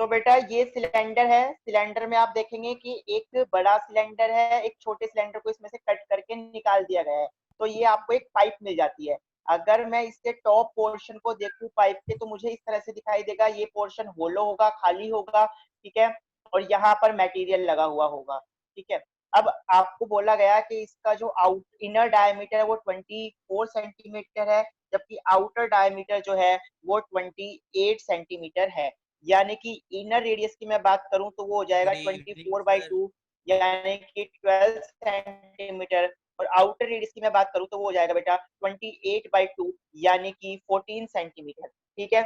तो बेटा ये सिलेंडर है, सिलेंडर में आप देखेंगे कि एक बड़ा सिलेंडर है, एक छोटे सिलेंडर को इसमें से कट करके निकाल दिया गया है, तो ये आपको एक पाइप मिल जाती है। अगर मैं इसके टॉप पोर्शन को देखूं पाइप के, तो मुझे इस तरह से दिखाई देगा, ये पोर्शन होलो होगा, खाली होगा, ठीक है, और यहाँ पर मटेरियल लगा हुआ होगा, ठीक है। अब आपको बोला गया कि इसका जो आउट इनर डायमीटर है वो 24 सेंटीमीटर है, जबकि आउटर डायमीटर जो है वो 28 सेंटीमीटर है। यानी कि इनर रेडियस की मैं बात करूं तो वो हो जाएगा गुड इवनिंग 24/2, यानी कि 12 सेंटीमीटर, और आउटर रेडियस की मैं बात करूं तो वो हो जाएगा बेटा 28/2, यानी कि 14 सेंटीमीटर, ठीक है।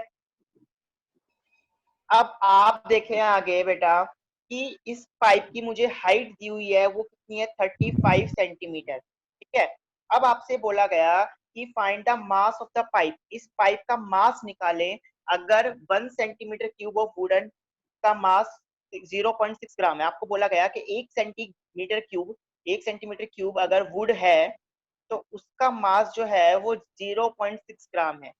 अब आप देखें आगे बेटा कि इस पाइप की मुझे हाइट दी हुई है, वो कितनी है, 35 सेंटीमीटर, ठीक है। अब आपसे बोला गया कि find the mass of the pipe, इस पाइप का मास निकालें। अगर 1 सेंटीमीटर क्यूब ऑफ वुडन का मास 0.6 ग्राम है, आपको बोला गया कि 1 सेंटीमीटर क्यूब अगर वुड है तो उसका मास जो है वो 0.6 ग्राम है।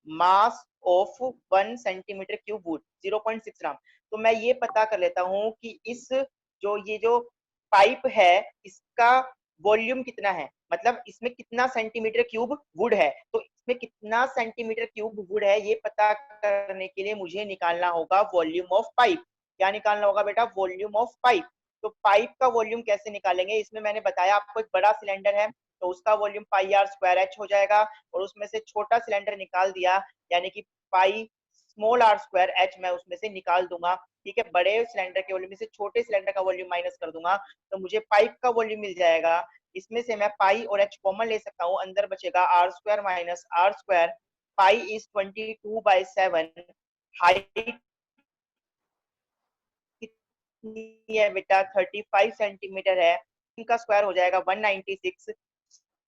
Mass of 1 centimetre cube would 0.6 ग्राम। तो मैं ये पता कर लेता हूँ कि इस ये जो पाइप है इसका वॉल्यूम कितना है, मतलब इसमें कितना सेंटीमीटर क्यूब वुड है। तो इसमें कितना सेंटीमीटर क्यूब वुड है ये पता करने के लिए मुझे निकालना होगा वॉल्यूम ऑफ पाइप। क्या निकालना होगा बेटा, वॉल्यूम ऑफ पाइप। तो पाइप का वॉल्यूम कैसे निकालेंगे, इसमें मैंने बताया आपको एक बड़ा सिलेंडर है तो उसका volume pi R square H हो जाएगा, और उसमें से छोटा सिलेंडर निकाल दिया, यानी कि pi small R square H मैं उसमें से निकाल दूंगा, ठीक है। बड़े सिलेंडर के वॉल्यूम में से छोटे सिलेंडर का वॉल्यूम माइनस कर दूंगा तो मुझे पाइप का वॉल्यूम मिल जाएगा। इसमें से मैं पाई और एच कॉमन ले सकता हूँ, अंदर बचेगा R square minus R square. Pi is 22/7। Height कितनी है बेटा, 35 सेंटीमीटर है, इनका स्क्वायर हो जाएगा 196।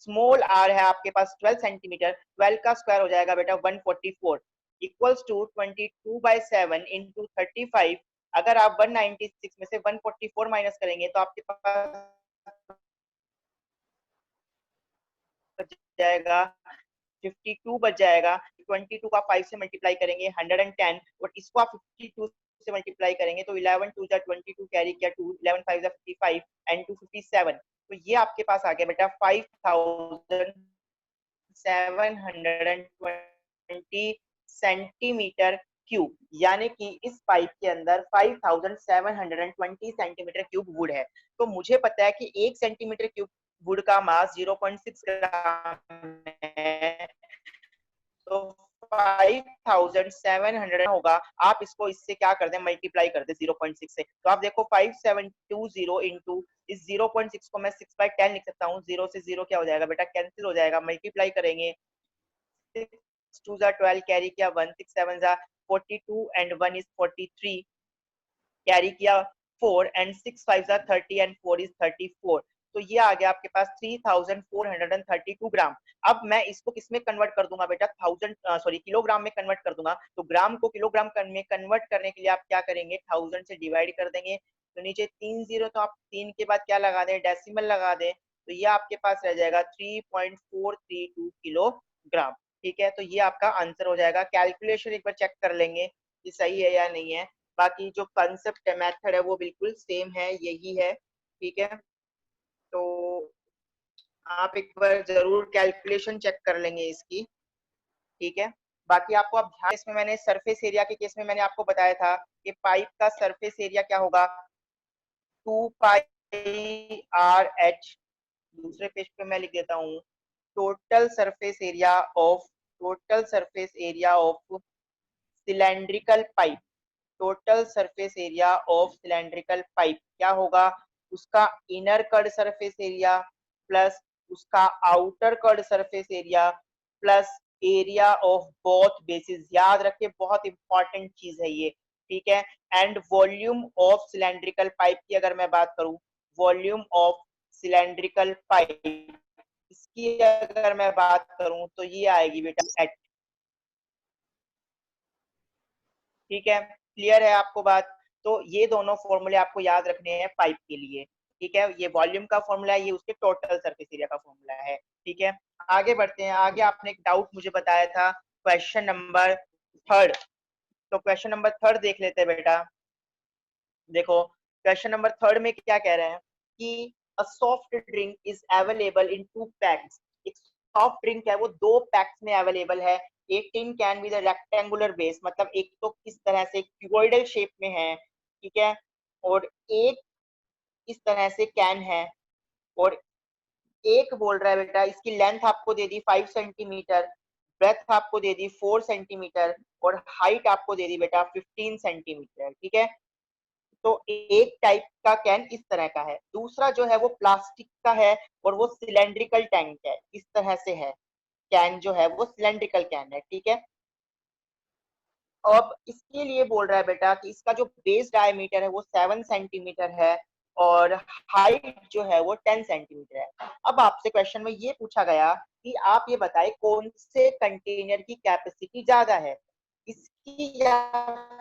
स्मॉल आर है आपके पास 12 सेंटीमीटर, 12 का स्क्वायर हो जाएगा बेटा 144, इक्वल्स टू 22/7 इंटू 35। अगर आप 196 में से 144 माइनस करेंगे तो आपके पास बच जाएगा 52 बच जाएगा। 22 का 5 से मल्टीप्लाई करेंगे 110, और इसको आप 52 से मल्टीप्लाई करेंगे तो 11 2 जा 22, कैरी किया 2, 11 5 जा 55 एंड 2 57। तो ये आपके पास आ गया बेटा 5720 सेंटीमीटर क्यूब, यानी कि इस पाइप के अंदर 5720 सेंटीमीटर क्यूब वुड है। तो मुझे पता है कि 1 सेंटीमीटर क्यूब वुड का मास 0.6 ग्राम है, तो 5700 होगा। आप इसको इससे क्या कर दें, मल्टीप्लाई कर दें 0.6 से, तो आप देखो 5720 इंटू इस 0.6 को मैं 6/10 लिख सकता हूँ। 0 से 0 क्या हो जाएगा बेटा, कैंसिल हो जाएगा, मल्टीप्लाई करेंगे 6 2 जा 12, कैरी किया 1, 6 7 जा 42 एंड 1 इज 43, कैरी किया 4 एंड 6 5 जा 30 एंड 4 इज 34। तो ये आ गया आपके पास 3432 ग्राम। अब मैं इसको किसमें कन्वर्ट कर दूंगा बेटा, किलोग्राम में कन्वर्ट कर दूंगा। तो ग्राम को किलोग्राम में कन्वर्ट करने के लिए आप क्या करेंगे, 1000 से डिवाइड कर देंगे, तो नीचे 3 जीरो, तो आप 3 के बाद क्या लगा दें, डेसिमल लगा दें, तो ये आपके पास रह जाएगा 3.432 किलोग्राम, ठीक है। तो ये आपका आंसर हो जाएगा। कैलकुलेशन एक बार चेक कर लेंगे कि सही है या नहीं है, बाकी जो कंसेप्ट है, मेथड है, वो बिल्कुल सेम है, यही है, ठीक है। तो आप एक बार जरूर कैलकुलेशन चेक कर लेंगे इसकी, ठीक है। बाकी आपको अब ध्यान, इसमें मैंने सरफेस एरिया के केस में मैंने आपको बताया था कि पाइप का सरफेस एरिया क्या होगा, 2πr/h। दूसरे पेज पे मैं लिख देता हूँ, total surface area of cylindrical pipe. Total surface area of cylindrical pipe क्या होगा, उसका inner curved surface area plus उसका outer curved surface area plus area of both bases. याद रखिए, बहुत इंपॉर्टेंट चीज है ये, ठीक है। And volume of cylindrical pipe की अगर मैं बात करूं, वॉल्यूम ऑफ सिलेंड्रिकल पाइप, इसकी अगर मैं बात करूं तो ये आएगी बेटा एट, ठीक है। क्लियर है आपको बात। तो ये दोनों फॉर्मूले आपको याद रखने हैं पाइप के लिए, ठीक है। ये वॉल्यूम का फॉर्मूला है, ये उसके टोटल सरफेस एरिया का फॉर्मूला है, ठीक है। आगे बढ़ते हैं, आगे आपने एक डाउट मुझे बताया था, क्वेश्चन नंबर 3। तो क्वेश्चन नंबर 3 देख लेते हैं बेटा। देखो क्वेश्चन नंबर थर्ड में क्या कह रहे हैं कि a soft drink is available in 2 PACS. एक सॉफ्ट ड्रिंक है वो 2 पैक्स में अवेलेबल है। एक tin can with rectangular base, मतलब एक तो किस तरह से क्यूबॉइडल शेप में है, ठीक है, और एक इस तरह से कैन है, और एक बोल रहा है बेटा इसकी लेंथ आपको दे दी 5 सेंटीमीटर, ब्रेथ आपको दे दी 4 सेंटीमीटर, और हाइट आपको दे दी बेटा 15 सेंटीमीटर, ठीक है। तो एक टाइप का कैन इस तरह का है, दूसरा जो है वो प्लास्टिक का है और वो सिलेंड्रिकल टैंक है, इस तरह से है। कैन जो है वो सिलेंड्रिकल कैन है, ठीक है। अब इसके लिए बोल रहा है बेटा कि इसका जो बेस डायमीटर है वो 7 सेंटीमीटर है और हाइट जो है वो 10 सेंटीमीटर है। अब आपसे क्वेश्चन में ये पूछा गया कि आप ये बताए कौन से कंटेनर की कैपेसिटी ज्यादा है, इसकी या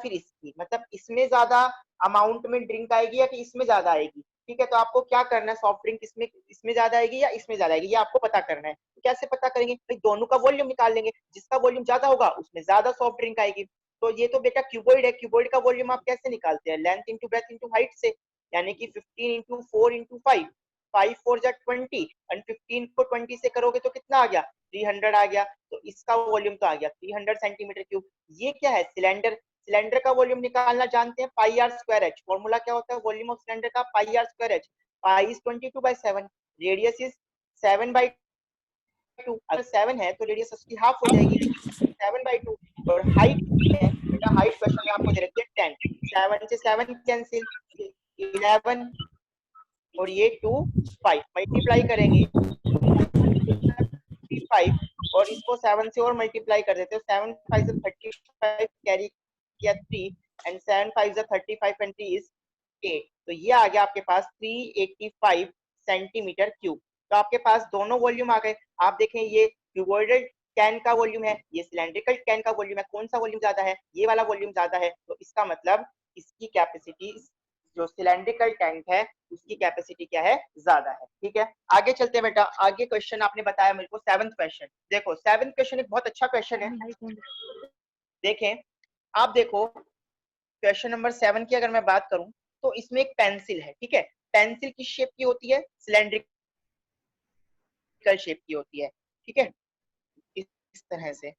फिर इसकी, मतलब इसमें ज्यादा अमाउंट में ड्रिंक आएगी या कि इसमें ज्यादा आएगी। ठीक है, तो आपको क्या करना है, सॉफ्ट ड्रिंक इसमें इसमें ज्यादा आएगी या इसमें ज्यादा आएगी, ये आपको पता करना है। तो कैसे पता करेंगे भाई, दोनों का वॉल्यूम निकाल लेंगे, जिसका वॉल्यूम ज्यादा होगा उसमें ज्यादा सॉफ्ट ड्रिंक आएगी। तो ये तो बेटा क्यूबॉइड है, क्यूबॉइड का वॉल्यूम आप कैसे निकालते हैं, length into breadth into height से, यानी कि 15 इंटू 4 इंटू 5, 5 4 जा 20 एंड 15 को 20 से करोगे तो कितना आ गया, 300 आ गया। तो इसका वॉल्यूम तो आ गया 300 सेंटीमीटर क्यूब। ये क्या है, सिलेंडर, सिलेंडर का वॉल्यूम निकालना जानते हैं, pi R square H, formula क्या होता है वॉल्यूम ऑफ सिलेंडर का, pi R square H. Pi is 22/7, radius is 7/2, अगर 7 है तो रेडियस उसकी हाफ हो जाएगी, 7/2। और हाइट है बेटा, हाइट क्वेश्चन में आपको दे रखे हैं 10, 7 से 7 कैंसिल, 11, और ये 2 5 मल्टीप्लाई करेंगे 5, और इसको 7 से और मल्टीप्लाई कर देते हो, 7 5 से 35 कैरी किया 3, एंड 7 5 से 35 एंड 3 इज 8। तो ये आ गया आपके पास 385 सेंटीमीटर क्यूब। तो आपके पास दोनों वॉल्यूम आ गए। आप देखें ये क्यूबॉइडल कैन का वॉल्यूम है, ये सिलेंड्रिकल कैन का वॉल्यूम है, कौन सा वॉल्यूम ज्यादा है, ये वाला वॉल्यूम ज्यादा है। तो इसका मतलब इसकी कैपेसिटी, जो सिलेंड्रिकल टैंक है उसकी कैपेसिटी क्या है, ज्यादा है। ठीक है, आगे चलते हैं बेटा। आगे क्वेश्चन आपने बताया मेरे को 7th क्वेश्चन, देखो 7th क्वेश्चन एक बहुत अच्छा क्वेश्चन है। देखें, आप देखो क्वेश्चन नंबर 7 की अगर मैं बात करूं तो इसमें एक पेंसिल है, ठीक है। पेंसिल किस शेप की होती है, सिलेंड्रिकल शेप की होती है, ठीक है, इस तरह से,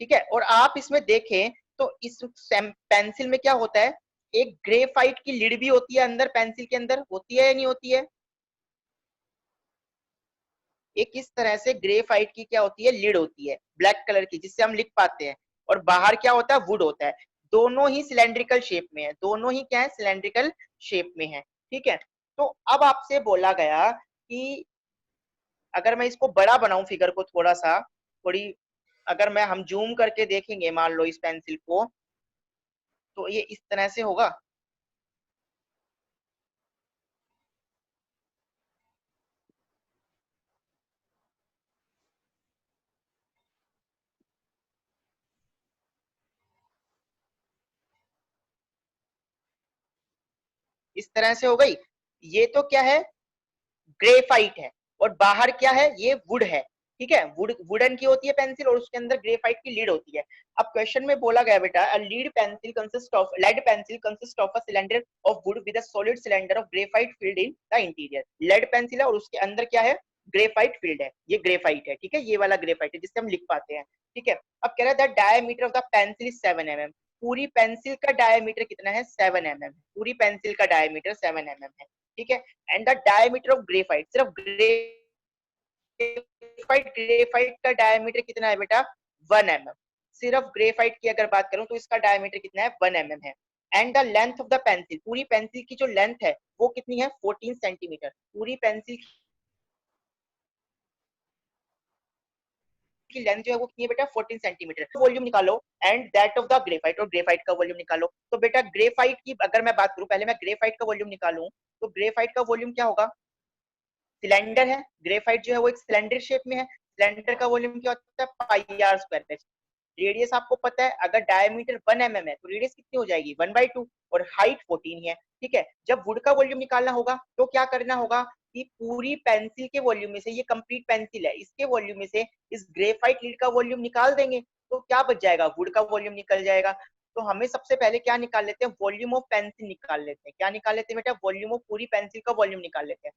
ठीक है। और आप इसमें देखें तो इस पेंसिल में क्या होता है, एक ग्रेफाइट की लिड भी होती है अंदर, पेंसिल के अंदर होती है या नहीं होती है, एक इस तरह से ग्रेफाइट की क्या होती है, लिड होती है ब्लैक कलर की, जिससे हम लिख पाते हैं। और बाहर क्या होता है, वुड होता है। दोनों ही सिलेंड्रिकल शेप में है, दोनों ही क्या है, सिलेंड्रिकल शेप में है, ठीक है। तो अब आपसे बोला गया कि अगर मैं इसको बड़ा बनाऊं फिगर को थोड़ा सा, थोड़ी, अगर मैं हम जूम करके देखेंगे मान लो इस पेंसिल को, तो ये इस तरह से होगा, इस तरह से हो गई। ये तो क्या है, ग्रेफाइट है, और बाहर क्या है, ये वुड है, ठीक है। वुडन की होती है पेंसिल और उसके अंदर ग्रेफाइट की लीड होती है। अब क्वेश्चन में बोला गया बेटा, a lead pencil consist of, lead pencil consist of a cylinder of wood with a solid cylinder of graphite filled in the interior. Lead pencil है और उसके अंदर क्या है, ग्रेफाइट फील्ड है, ये ग्रेफाइट है, ठीक है, ये वाला ग्रेफाइट है जिससे हम लिख पाते हैं, ठीक है। अब कह रहा है the diameter of the pencil is 7 mm, पूरी पेंसिल का डायमीटर कितना है, 7 mm, पूरी पेंसिल का डायमीटर 7 mm है, ठीक है। And the diameter of graphite, सिर्फ ग्रेफाइट का डायमीटर कितना है बेटा, 1 mm। सिर्फ ग्रेफाइट की अगर बात करूं तो इसका डायमीटर कितना है, 1 mm है। And the length of the pencil, पूरी पेंसिल की जो लेंथ है वो कितनी है, 14 सेंटीमीटर, पूरी पेंसिल की लेंथ जो है वो कितनी है बेटा, 14 सेंटीमीटर। वॉल्यूम निकालो and that of the graphite, और ग्रेफाइट का वॉल्यूम निकालो। तो बेटा ग्रेफाइट की अगर मैं बात करूं, पहले मैं ग्रेफाइट का वॉल्यूम निकालूं, तो ग्रेफाइट का वॉल्यूम क्या होगा, सिलेंडर है, ग्रेफाइट जो है वो एक सिलेंडर शेप में है, सिलेंडर का वॉल्यूम क्या होता है, पाई आर स्क्वायर। रेडियस आपको पता है, अगर डायमीटर 1 mm है तो रेडियस कितनी हो जाएगी, 1/2, और हाइट 14 है, ठीक है। जब वुड का वॉल्यूम निकालना होगा तो क्या करना होगा कि पूरी पेंसिल के वॉल्यूम में से, ये कंप्लीट पेंसिल है, इसके वॉल्यूम में से इस ग्रेफाइट लीड का वॉल्यूम निकाल देंगे। तो क्या बच जाएगा, वुड का वॉल्यूम निकल जाएगा। तो हमें सबसे पहले क्या निकाल लेते हैं, वॉल्यूम ऑफ पेंसिल निकाल लेते हैं। क्या निकाल लेते हैं बेटा, वॉल्यूम ऑफ पूरी पेंसिल का वॉल्यूम निकाल लेते हैं।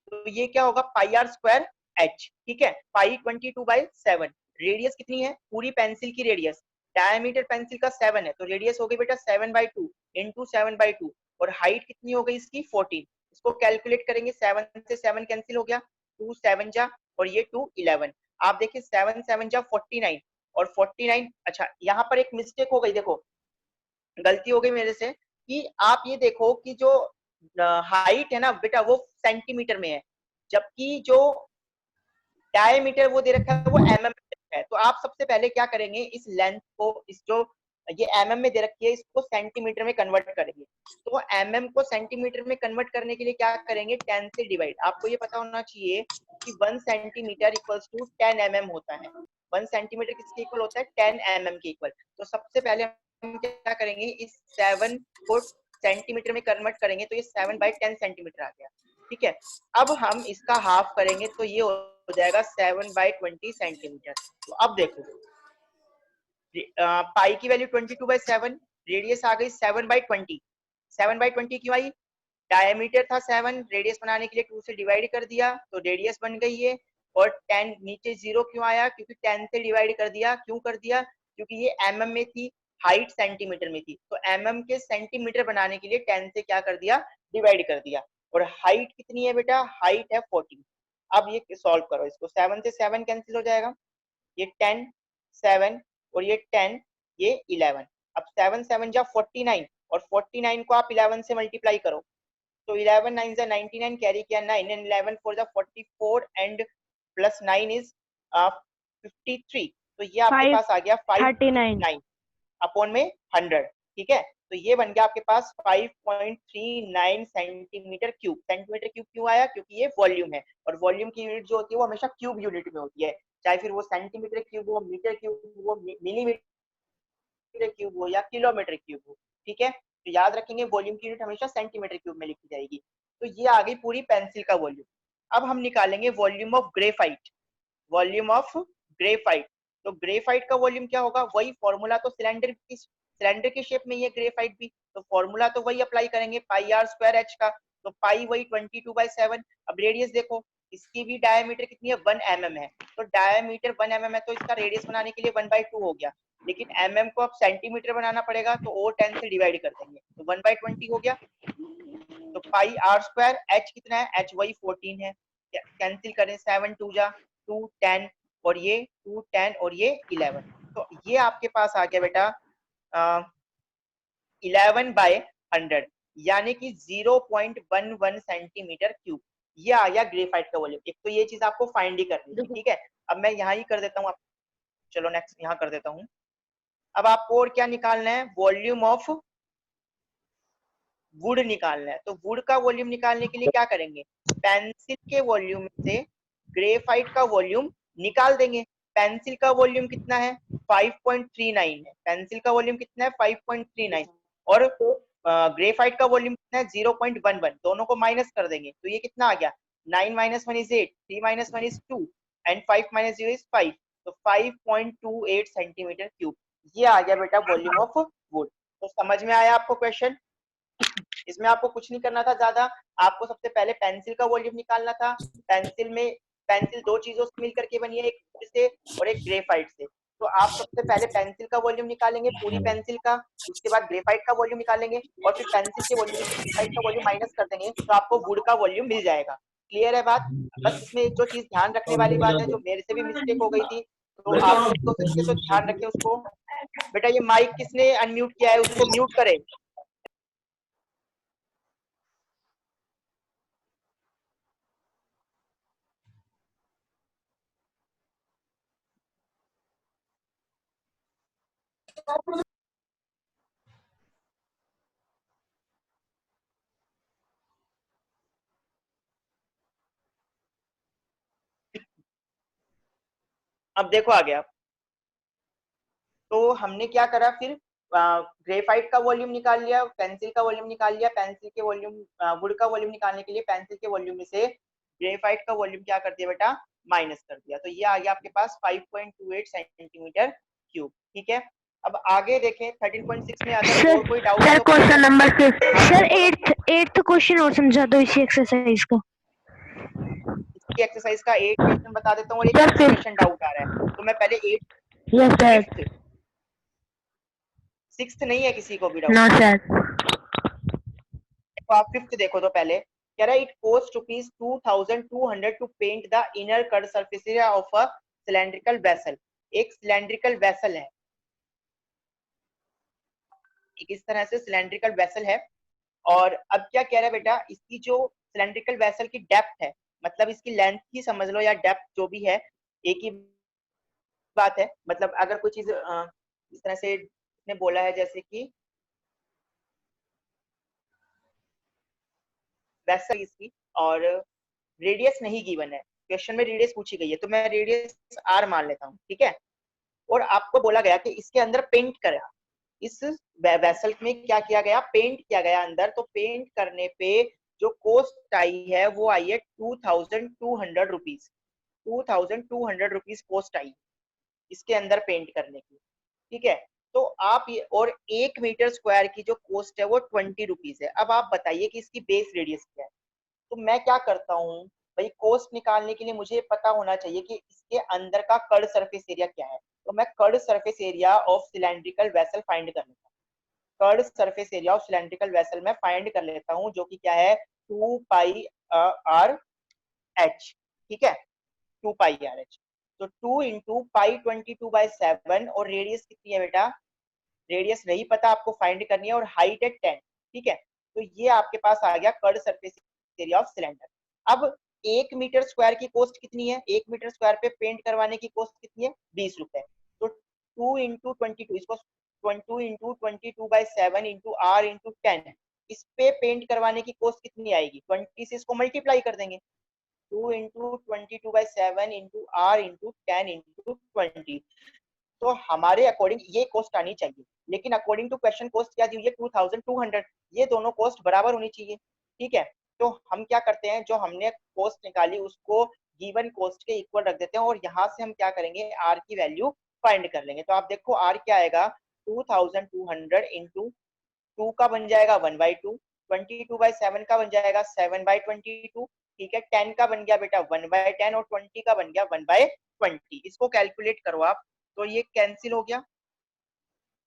तो ये क्या होगा, पाई आर स्क्वायर एच, ठीक है, पाई 22/7। रेडियस कितनी है पूरी पेंसिल की, रेडियस डायमीटर पेंसिल का 7 है, तो रेडियस हो गई बेटा 7/2 इंटू 7/2, और हाइट कितनी हो गई इसकी 14। इसको कैलकुलेट करेंगे, 7 से 7 कैंसिल हो गया, 2 7 जा और ये 2 11। आप देखिए 7 7 जा 49 और 49, अच्छा यहाँ पर एक मिस्टेक हो गई, देखो गलती हो गई मेरे से, कि आप ये देखो कि जो हाइट है ना बेटा वो सेंटीमीटर में है, जबकि जो डायमीटर वो दे रखा है वो एमएम में है। तो आप सबसे पहले क्या करेंगे, इस लेंथ को, इस जो ये एमएम में दे रखी है इसको सेंटीमीटर में कन्वर्ट करेंगे। तो एमएम को सेंटीमीटर में कन्वर्ट करने के लिए क्या करेंगे, 10 से डिवाइड। आपको ये पता होना चाहिए कि 1 सेंटीमीटर इक्वल्स टू 10 mm होता है। 1 सेंटीमीटर किसके इक्वल होता है, 10 mm के इक्वल। तो सबसे पहले हम क्या करेंगे, इस 7 को सेंटीमीटर में कन्वर्ट करेंगे, तो ये 7/10 सेंटीमीटर आ गया, ठीक है। अब हम इसका हाफ करेंगे तो ये हो जाएगा 7/20 सेंटीमीटर। तो अब देखो पाई की वैल्यू 22/7, रेडियस आ गई 7/20। 7/20 क्यों आई, डायमीटर था 7, रेडियस बनाने के लिए 2 से डिवाइड कर दिया तो रेडियस बन गई है। और 10 नीचे 0 क्यों आया, क्योंकि 10 से डिवाइड कर दिया। क्यों कर दिया, क्योंकि ये एमएम में थी, हाइट सेंटीमीटर में थी, तो एमएम के सेंटीमीटर बनाने के लिए 10 से क्या कर दिया, डिवाइड कर दिया। और हाइट कितनी है बेटा, हाइट है 14। अब ये सॉल्व करो इसको, 7 से 7 कैंसिल हो जाएगा, ये 10 7 और ये 10 ये 11। अब 7 7 जा 49 और 49 को आप 11 से मल्टीप्लाई करो, तो 11 9 जा 99, कैरी किया 9 एंड 11 4 जा 44 एंड प्लस 9 इज 53। तो ये आपके पास आ गया 539 अपॉन में 100, ठीक है। तो ये बन गया आपके पास 5.39 सेंटीमीटर क्यूब। सेंटीमीटर क्यूब क्यों आया, क्योंकि ये वॉल्यूम है, और वॉल्यूम की यूनिट जो होती है वो हमेशा क्यूब यूनिट में होती है, चाहे फिर वो सेंटीमीटर क्यूब हो, मीटर क्यूब हो, मिलीमीटर क्यूब हो या किलोमीटर क्यूब हो, ठीक है। तो याद रखेंगे वॉल्यूम की यूनिट हमेशा सेंटीमीटर क्यूब में लिखी जाएगी। तो ये आ गई पूरी पेंसिल का वॉल्यूम। अब हम निकालेंगे volume of graphite. Volume of graphite, तो ग्रेफाइट का वॉल्यूम क्या होगा, वही फॉर्मूला, तो सिलेंडर की शेप में ये ग्रेफाइट भी, तो फॉर्मूला तो वही अप्लाई करेंगे, पाई आर स्क्वायर एच का। तो पाई वही 22/7। अब रेडियस देखो, इसकी भी डायमीटर कितनी है, 1 mm है, तो डायमीटर 1 mm है, तो इसका रेडियस बनाने के लिए 1/2 हो गया। लेकिन mm को अब सेंटीमीटर बनाना पड़ेगा, तो और 10 से डिवाइड कर देंगे, तो 1/20 हो गया। तो पाई आर स्क्वायर एच कितना है, एच वही 14 है, कैंसिल करें, 7 2 जा 2 10 और ये 2 10 और ये 11। तो ये आपके पास आ गया बेटा 11/100, यानी कि 0.11 सेंटीमीटर क्यूब। ये आ गया ग्रेफाइट का वॉल्यूम। एक तो ये चीज आपको फाइंड ही करनी है, ठीक है। अब मैं यहाँ ही कर देता हूँ, चलो नेक्स्ट यहाँ कर देता हूँ। अब आपको और क्या निकालना है, वॉल्यूम ऑफ वुड निकालना है। तो वुड का वॉल्यूम निकालने के लिए क्या करेंगे, पेंसिल के वॉल्यूम से ग्रेफाइट का वॉल्यूम निकाल देंगे। पेंसिल का वॉल्यूम कितना है, 5.39 है। पेंसिल का वॉल्यूम कितना है, 5.39, और ग्रेफाइट का वॉल्यूम कितना है, 0.11। दोनों को माइनस कर देंगे तो ये कितना आ गया, 9 - 1 is 8, 3 - 1 is 2 एंड 5 - 0 is 5। तो 5.28 सेंटीमीटर क्यूब ये आ गया बेटा वॉल्यूम ऑफ वुड। तो समझ में आया आपको क्वेश्चन, इसमें आपको कुछ नहीं करना था ज्यादा, आपको सबसे पहले पेंसिल का वॉल्यूम निकालना था। पेंसिल दो चीजों से मिलकर के बनी है, एक वुड से और एक ग्रेफाइट से। तो आप सबसे पहले पेंसिल का वॉल्यूम निकालेंगे पूरी पेंसिल का, उसके बाद ग्रेफाइट का वॉल्यूम निकालेंगे, और फिर पेंसिल के वॉल्यूम से ग्रेफाइट का वॉल्यूम माइनस कर देंगे, तो आपको वुड का वॉल्यूम मिल जाएगा। क्लियर है बात। बस इसमें एक जो चीज ध्यान रखने वाली बात है, जो मेरे से भी मिस्टेक हो गई थी, तो आप तो फिर से तो ध्यान रखें उसको। बेटा ये माइक किसने अनम्यूट किया है, उसको म्यूट करें। अब देखो आ गया। तो हमने क्या करा फिर, ग्रेफाइट का वॉल्यूम निकाल लिया, पेंसिल का वॉल्यूम निकाल लिया, पेंसिल के वॉल्यूम वुड का वॉल्यूम निकालने के लिए पेंसिल के वॉल्यूम में से ग्रेफाइट का वॉल्यूम क्या कर दिया बेटा, माइनस कर दिया, तो ये आ गया आपके पास 5.28 सेंटीमीटर क्यूब। ठीक है, अब आगे देखें 13.6 में अगर सर और कोई डाउट है सर तो पूछ क्वेश्चन सकते नंबर हैं। 5 हाँ सर सर बोलो। एट्थ क्वेश्चन और समझा दो इसी एक्सरसाइज का। इसकी एक्सरसाइज का 8 क्वेश्चन बता देता हूँ और एक sir 6th fifth. Question doubt आ रहा है, तो मैं पहले 8। Yes sir. 5th, 6th नहीं है किसी को भी डाउट? No sir. तो आप 5th देखो तो पहले कह रहा है it cost rupees 2200 to paint the inner curved surface area of a cylindrical vessel. एक सिलेंड्रिकल वेसल है, एक इस तरह से सिलेंड्रिकल वेसल है, और अब क्या कह रहा है बेटा, इसकी जो सिलेंड्रिकल वेसल की डेप्थ है, मतलब इसकी लेंथ ही समझ लो या डेप्थ जो भी है, एक ही बात है। मतलब अगर कोई चीज इस तरह से इसने बोला है जैसे कि वेसल इसकी, और रेडियस नहीं गिवन है, क्वेश्चन में रेडियस पूछी गई है, तो मैं रेडियस आर मान लेता हूँ। ठीक है, और आपको बोला गया कि इसके अंदर पेंट करा, इस वेसल में क्या किया गया, पेंट किया गया अंदर, तो पेंट करने पे जो कॉस्ट आई है वो आई है 2200 रुपीज। 2200 रुपीज कॉस्ट आई इसके अंदर पेंट करने की। ठीक है, तो आप ये, और 1 मीटर स्क्वायर की जो कॉस्ट है वो 20 रुपीज है। अब आप बताइए कि इसकी बेस रेडियस क्या है। तो मैं क्या करता हूँ भाई, कॉस्ट निकालने के लिए मुझे पता होना चाहिए कि इसके अंदर का कर्ड सरफेस एरिया क्या है, तो मैं curd surface area of cylindrical vessel find कर लेता हूँ। Curd surface area of cylindrical vessel में फाइंड कर लेता हूँ, जो कि क्या है 2 पाई आर एच। ठीक है, 2 पाई आर एच, तो 2 इंटू पाई 22/7, और रेडियस कितनी है बेटा, रेडियस नहीं पता, आपको फाइंड करनी है, और हाइट है 10। ठीक है, तो ये आपके पास आ गया curved surface area of cylinder. अब 1 मीटर स्क्वायर की कॉस्ट कितनी है, 1 मीटर स्क्वायर पे पेंट करवाने की कॉस्ट कितनी है, 20 रुपए। तो 2 इंटू 22, इसको 2 इंटू 22/7 इंटू आर इंटू 10, इस पे पेंट करवाने की कॉस्ट कितनी आएगी, 20 से इसको मल्टीप्लाई कर देंगे। 2 into 22/7 into R into 10 into 20, तो हमारे अकॉर्डिंग ये कॉस्ट आनी चाहिए। लेकिन अकॉर्डिंग टू क्वेश्चन कॉस्ट क्या दी हुई है, 2200, ये दोनों कॉस्ट बराबर होनी चाहिए। ठीक है, तो हम क्या करते हैं, जो हमने कॉस्ट निकाली उसको गिवन कॉस्ट के इक्वल रख देते हैं, और यहाँ से हम क्या करेंगे, आर की वैल्यू फाइंड कर लेंगे। तो आप देखो आर क्या आएगा, 2200 इंटू 2 का बन जाएगा 1/2, 22/7 का बन जाएगा 7/22। ठीक है, 10 का बन गया बेटा 1/10, और 20 का बन गया 1/20। इसको कैलकुलेट करो आप, तो ये कैंसिल हो गया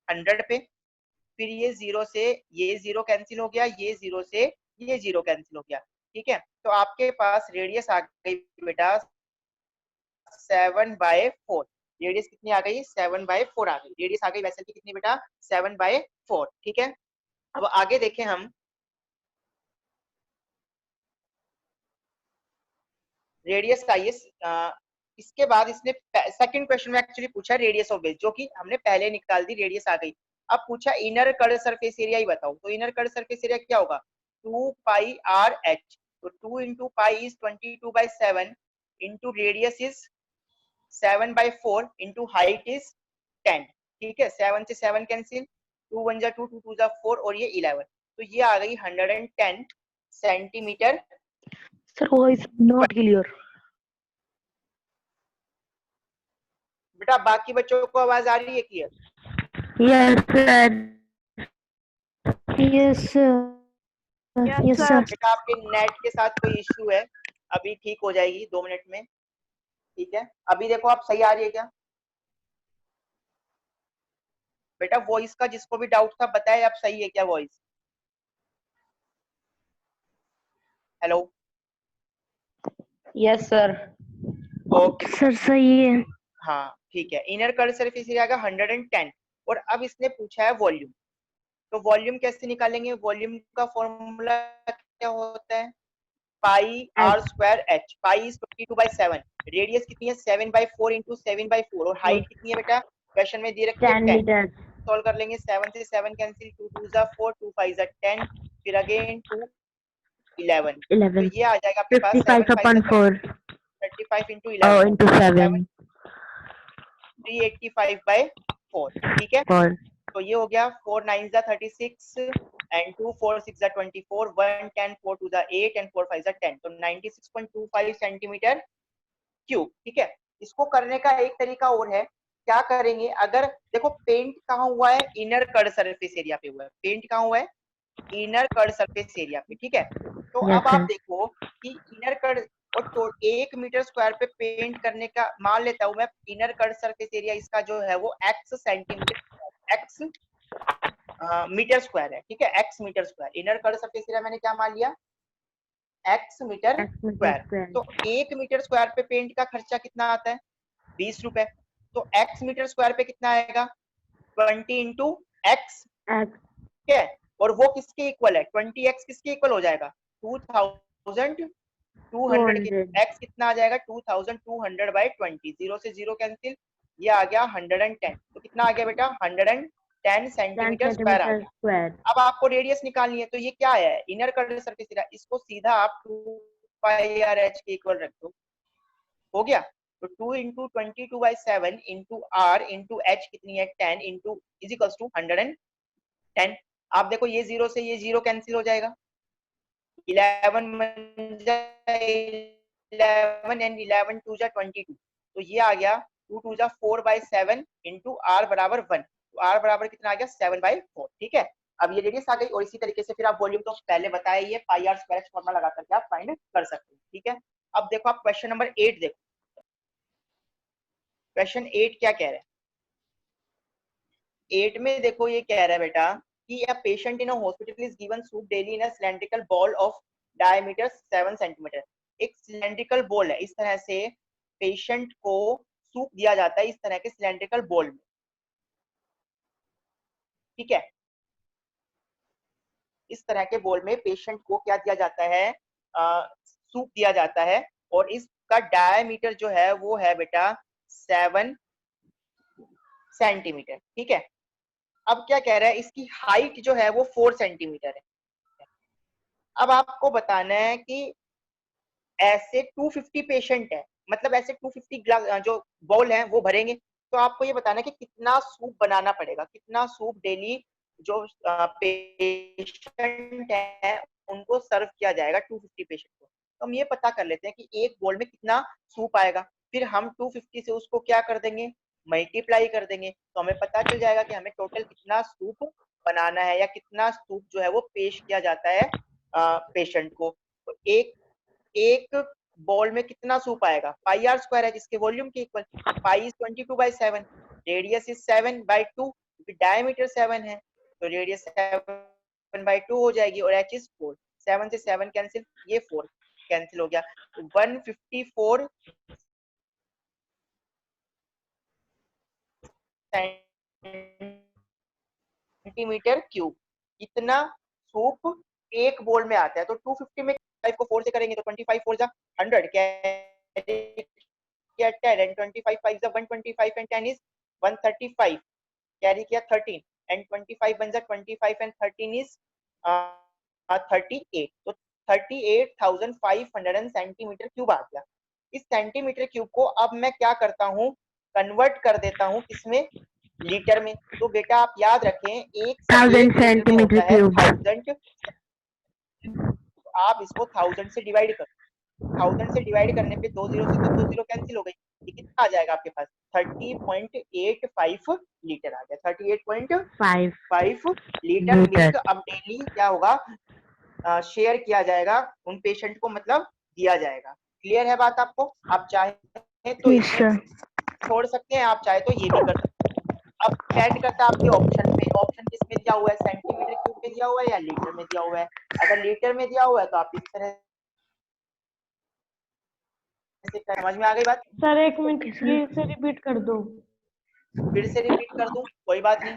100 पे, फिर ये जीरो से ये जीरो कैंसिल हो गया, ये जीरो से ये जीरो कैंसिल हो गया। ठीक है, तो आपके पास रेडियस आ गई बेटा 7/4। रेडियस कितनी आ गई, 7/4 आ गई, रेडियस आ गई वैसे की कितनी बेटा, 7/4। ठीक है, अब आगे देखें हम, रेडियस का ये इसके बाद इसने सेकंड क्वेश्चन में एक्चुअली पूछा रेडियस ऑफ बेस, जो कि हमने पहले निकाल दी, रेडियस आ गई। अब पूछा इनर कर्ड सरफेस एरिया ही बताओ, तो इनर कर्ड सरफेस एरिया क्या होगा, 2 पाई आर एच, तो 2 into pi is 22/7 into radius is 7/4 into height is 10। ठीक है, 7 से 7 कैंसिल, 2 1 जा 2, 2 2 जा 4, और ये 11, तो ये आ गई 110 centimetre. Sir voice not clear. बेटा बाकी बच्चों को आवाज आ रही है clear? Yes sir. Yes sir. Yes sir. बेटा आपके नेट के साथ कोई इश्यू है, अभी ठीक हो जाएगी 2 मिनट में। ठीक है, अभी देखो आप सही आ रही है क्या बेटा, वॉइस का जिसको भी डाउट था बताए, अब सही है क्या voice? Hello, yes sir. Okay बेटा। सर सही है। हाँ ठीक है, इनर कर्ड सरफेस एरिया का 110, और अब इसने पूछा है वॉल्यूम, तो वॉल्यूम कैसे निकालेंगे, वॉल्यूम का फॉर्मूला क्या होता है, pi R H. Square H, pi is 22/7, radius कितनी है 7/4 इंटू 7/4, और हाइट कितनी है बेटा, क्वेश्चन में दे रखी है 10 10। मीटर। सॉल्व कर लेंगे, 7 से 7 कैंसिल, 2 2 जा 4, 2 5 जा 10, फिर अगेन 2 11, तो 11। ये आ जाएगा आपके पास 55 7 5 upon 4 35 इंटू 11, into सेवन 7 385/4। ठीक है, 4 तो ये हो गया 4 9 जा 36 एंड 2 4 6 जा 24, 1 10 4 2 जा 8 एंड 4 5 जा 10, तो 96.25 सेंटीमीटर क्यूब, ठीक है। इसको करने का एक तरीका और है, क्या करेंगे, अगर देखो पेंट कहाँ हुआ है, इनर कर्ड सरफेस एरिया पे हुआ है, पेंट कहाँ हुआ है, इनर कर्ड सरफेस एरिया पे, ठीक है। तो Yes, अब आप sir. देखो कि इनर कर्ड और तो 1 मीटर स्क्वायर पे पेंट करने का मान लेता हूं मैं, इनर कर्ड सरफेस एरिया इसका जो है वो x centimetre x metre square है, ठीक है, x metre square. Inner curved surface area मैंने क्या मान लिया, x मीटर X meter स्क्वायर। square. तो 1 मीटर स्क्वायर पे पेंट का खर्चा कितना आता है, 20 रुपए। तो x मीटर स्क्वायर पे कितना आएगा, 20 इंटू एक्स, X ठीक है। और वो किसके इक्वल है, 20x किसके इक्वल हो जाएगा, 2200 के। 200. x कितना आ जाएगा, 2200/20, जीरो से जीरो कैंसिल, ये आ गया 110। तो कितना आ गया बेटा, 110 10 सेंटीमीटर स्क्वायर आ centimeter गया। square. अब आपको रेडियस निकालनी है, तो ये क्या है, इनर कर्ड सरफेस एरिया, इसको सीधा आप 2πr/h के इक्वल रख दो, हो गया। तो 2 into 22/7 into R into H कितनी है, 10 इंटू इज इक्वल्स टू 110। आप देखो ये जीरो से ये जीरो कैंसिल हो जाएगा, 11 11 एंड 11 टू जा 22, तो ये आ गया 2 टू जा 4/7 इंटू आर बराबर 1। तो आर बराबर कितना आ गया, 7/4, ठीक है। अब ये रेडियस आ गई, और इसी तरीके से फिर आप वॉल्यूम तो पहले बताया ही है, पाई आर स्क्वायर फॉर्मूला लगा करके आप फाइंड कर सकते हैं, ठीक है। अब देखो आप क्वेश्चन नंबर 8 देखो, क्वेश्चन 8 क्या कह रहा है, 8 में देखो ये कह रहा है बेटा कि a patient in a hospital is given soup daily in a cylindrical ball of diameter 7 centimetre. एक सिलेंड्रिकल बॉल है, इस तरह से पेशेंट को सूप दिया जाता है, इस तरह के सिलेंड्रिकल बॉल में, ठीक है। इस तरह के बॉल में पेशेंट को क्या दिया जाता है, सूप दिया जाता है, और इसका डायमीटर जो है वो है बेटा 7 सेंटीमीटर, ठीक है। अब क्या कह रहा है, इसकी हाइट जो है वो 4 सेंटीमीटर है। अब आपको बताना है कि ऐसे 250 पेशेंट है, मतलब ऐसे 250 ग्लास जो बॉल हैं वो भरेंगे, तो आपको ये बताना है कि कितना सूप बनाना पड़ेगा, कितना सूप डेली जो पेशेंट है उनको सर्व किया जाएगा 250 पेशेंट को। तो हम ये पता कर लेते हैं कि एक बॉल में कितना सूप आएगा, फिर हम 250 से उसको क्या कर देंगे, मल्टीप्लाई कर देंगे, तो हमें पता चल जाएगा कि हमें टोटल कितना सूप बनाना है, या कितना सूप जो है वो पेश किया जाता है पेशेंट को। तो एक एक बॉल में कितना सूप आएगा, पाई आर स्क्वायर है जिसके वॉल्यूम के equal, pi is 22/7, radius is 7/2, क्योंकि डायमीटर 7 है, तो रेडियस 7/2 हो जाएगी, और एच इज 4, 7 से 7 कैंसिल, ये 4 कैंसिल हो गया, तो 154 सेंटीमीटर क्यूब, इतना सूप एक बोल में आता है। तो 250 में 5 को 4 से करेंगे तो 25 4 जा 100, कैरी किया 10 एंड 25 5 जा 125 एंड 10 इज 135, कैरी किया 13 एंड 25 बन जा 25 एंड 13 इज 38, तो 38,500 सेंटीमीटर क्यूब आ गया। इस सेंटीमीटर क्यूब को अब मैं क्या करता हूँ, कन्वर्ट कर देता हूँ किसमें, लीटर में। तो बेटा आप याद रखें, एक 1000 लीटर में होता centimeter है cube. 1000, तो आप इसको 1000 से डिवाइड करो, 1000 से डिवाइड करने पे 2 जीरो से तो 2 जीरो कैंसिल हो गई, ये कितना आ जाएगा आपके पास, 30.85 लीटर आ गया, 5 38.5 लीटर meter. मिल्क अब डेली क्या होगा, शेयर किया जाएगा उन पेशेंट को, मतलब दिया जाएगा। क्लियर है बात आपको, आप चाहे तो Yes, इसमें sir. छोड़ सकते हैं, आप चाहे तो ये भी कर सकते हैं। अब डिपेंड करता है आपके ऑप्शन पे, ऑप्शन किस में दिया हुआ है, सेंटीमीटर क्यूब में दिया हुआ है या लीटर में दिया हुआ है। अगर लीटर में दिया हुआ है तो आप इस तरह से, समझ में आ गई बात, सर एक मिनट Okay, sir. फिर से रिपीट कर दो। फिर से रिपीट कर दूं, कोई बात नहीं।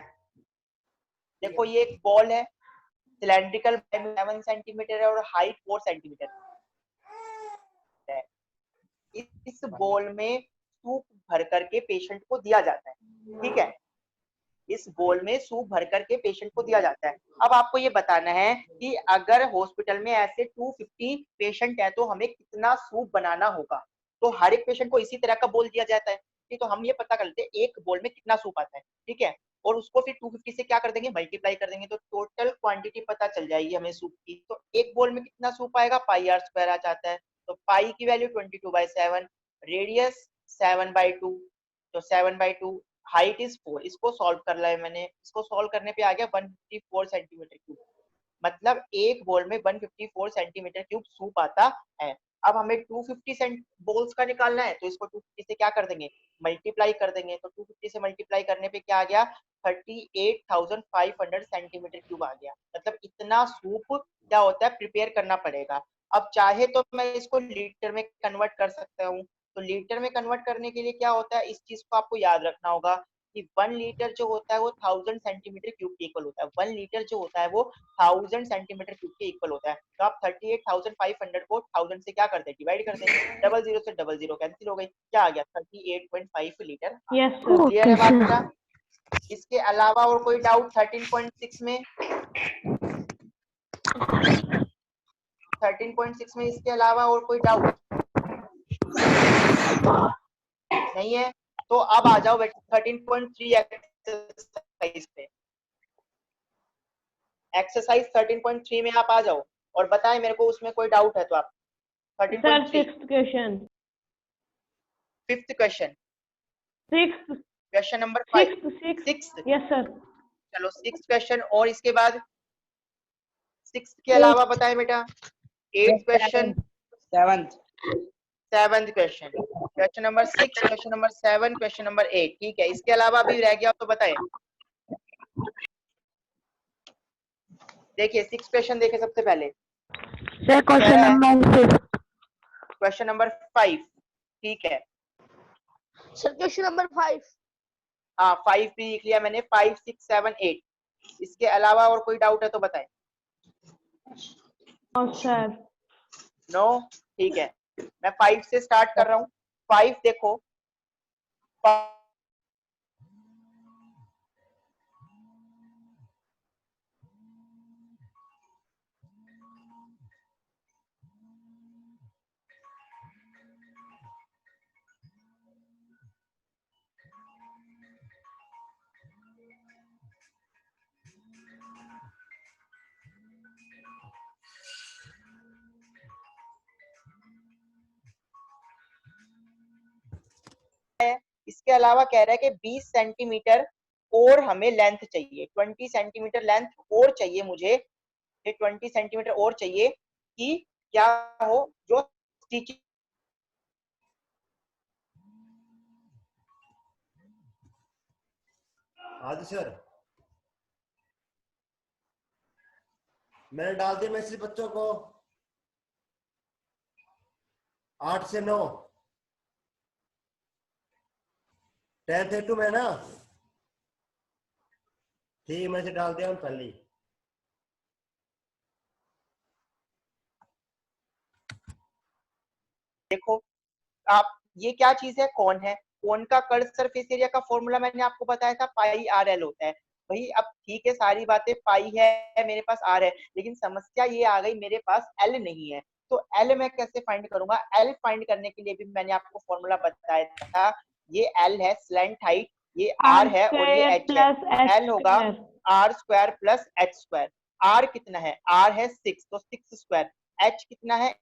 देखो ये एक बॉल है, सिलेंड्रिकल 7 सेंटीमीटर है और हाइट 4 सेंटीमीटर है। इस बॉल में सूप भर करके पेशेंट को दिया जाता है, ठीक है, इस बोल में सूप भर करके पेशेंट को दिया जाता है। अब आपको ये बताना है कि अगर हॉस्पिटल में ऐसे 250 पेशेंट है तो हमें कितना सूप बनाना होगा। तो हर एक पेशेंट को इसी तरह का बोल दिया जाता है, ठीक, तो हम ये पता कर लेते हैं एक बोल में कितना सूप आता है, ठीक है, और उसको फिर 250 से क्या कर देंगे, मल्टीप्लाई कर देंगे, तो टोटल क्वांटिटी पता चल जाएगी हमें सूप की। तो एक बोल में कितना सूप आएगा, पाई आर स्क्वायर आ जाता है, तो पाई की वैल्यू 22/7, रेडियस 7/2, तो 7/2, हाइट इज 4। इसको सॉल्व कर लिया है मैंने, इसको सॉल्व करने पे आ गया 154 सेंटीमीटर क्यूब। मतलब एक बॉल में 154 सेंटीमीटर क्यूब सूप आता है। अब हमें 250 बॉल्स का निकालना है, तो इसको 250 से क्या कर देंगे, मल्टीप्लाई कर देंगे। तो 250 से मल्टीप्लाई करने पे क्या आ गया, 38,500 सेंटीमीटर क्यूब आ गया। मतलब इतना सूप क्या होता है, प्रिपेयर करना पड़ेगा। अब चाहे तो मैं इसको लीटर में कन्वर्ट कर सकता हूँ। तो लीटर में कन्वर्ट करने के लिए क्या होता है, इस चीज को आपको याद रखना होगा कि 1 लीटर जो होता है वो 1000 सेंटीमीटर क्यूब के इक्वल होता है। 1 लीटर जो होता है वो 1000 सेंटीमीटर क्यूब के इक्वल होता है। तो आप 38,500 को 1000 से क्या कर दें, डिवाइड कर दें। डबल जीरो से डबल जीरो कैंसिल हो गई, क्या आ गया, 38.5 लीटर। Yes sir. क्लियर है Okay, बात sir. बेटा? इसके अलावा और कोई डाउट 13.6 में? 13.6 में इसके अलावा और कोई डाउट नहीं है? तो अब आ जाओ 13.3 एक्सरसाइज पे। एक्सरसाइज 13.3 में आप आ जाओ और बताएं मेरे को उसमें कोई डाउट है तो आप। Sir 13.3 sixth question. Fifth question, sixth question number 5, sixth sixth sixth. Yes sir. चलो सिक्स्थ क्वेश्चन, और इसके बाद सिक्स्थ के अलावा बताएं बेटा। Eighth question, seventh seventh question, question number 6, question number 7, question number 8। ठीक है, इसके अलावा अभी रह गया तो बताएं। देखिए 6 क्वेश्चन देखे सबसे पहले। Sir, question number 5. Question number 5, ठीक है। Sir question number 5। हाँ 5 भी लिख लिया मैंने, 5, 6, 7, 8। इसके अलावा और कोई डाउट है तो बताएं। सर नो, ठीक है। मैं 5 से स्टार्ट कर रहा हूँ। 5 देखो, इसके अलावा कह रहा है कि 20 सेंटीमीटर और हमें लेंथ चाहिए, 20 सेंटीमीटर लेंथ और चाहिए मुझे, ये 20 सेंटीमीटर और चाहिए कि क्या हो, जो स्टिचिंग हाँ जी सर, मैंने डाल दिया मैसेज बच्चों को 8 से 9, 10 से 2 में ना। ठीक, मैसेज डाल दिया हम पहले ही। देखो आप, ये क्या चीज है, कौन है, कौन का कर्व सरफेस एरिया का फॉर्मूला मैंने आपको बताया था, पाई आर एल होता है। भाई अब ठीक है, सारी बातें पाई है मेरे पास, आर है, लेकिन समस्या ये आ गई मेरे पास एल नहीं है। तो एल मैं कैसे फाइंड करूंगा? एल फाइंड करने के लिए भी मैंने आपको फॉर्मूला बताया था। ये एल है स्लैंट हाइट, ये आर है और ये एच है। एल होगा R square plus H square. R कितना है, आर है 6, तो 6 स्क्वायर। एच कितना है,